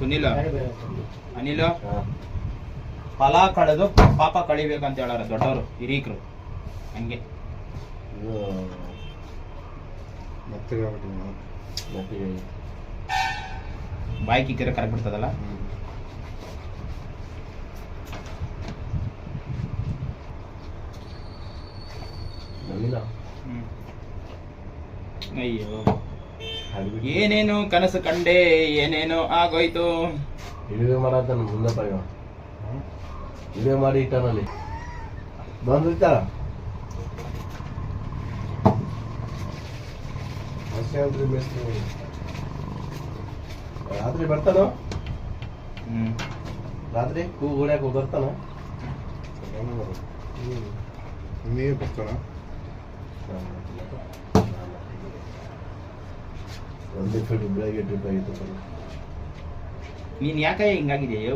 ಸುನಿಲ ಅನಿಲ ಫಲ ಕಳೆದು ಪಾಪ ಕಳಿಬೇಕಂತ ಹೇಳಾರ ದೊಡ್ಡವರು ಹಿರೀಕರು ಹಂಗೆ. ಬಾಯಿ ಕಿಕ್ಕಿರ ಕರೆಕ್ಟ್ ಬಿಡ್ತದಲ್ಲ. ಅಯ್ಯೋ ಏನೇನು ಕನಸು ಕಂಡೆ, ಏನೇನೋ ಆಗೋಯ್ತು. ಇಳುವೆ ಮಾಡತ್ತಾನ ಮುಂದಪ್ಪ ಇವ. ಇಳುವೆ ಮಾಡಿ ಇಟ್ಟಾನಲ್ಲಿ ಬಂದಿರ್ತಾರ ರಾತ್ರಿ ಬರ್ತಾನ. ರಾತ್ರಿ ಕೂಗ್ಯಾಕ ಬರ್ತಾನ. ನೀವೇ ಬರ್ತಾನ. ಒಂದೇ ಫೀಟ್ ಬೆಳಗ್ಗೆ ಟ್ರಿಪ್ ಆಗಿತ್ತು. ನೀನ್ ಯಾಕೆ ಹಿಂಗಾಗಿದೆಯೋ?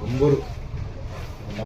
ಒಂಬೂರು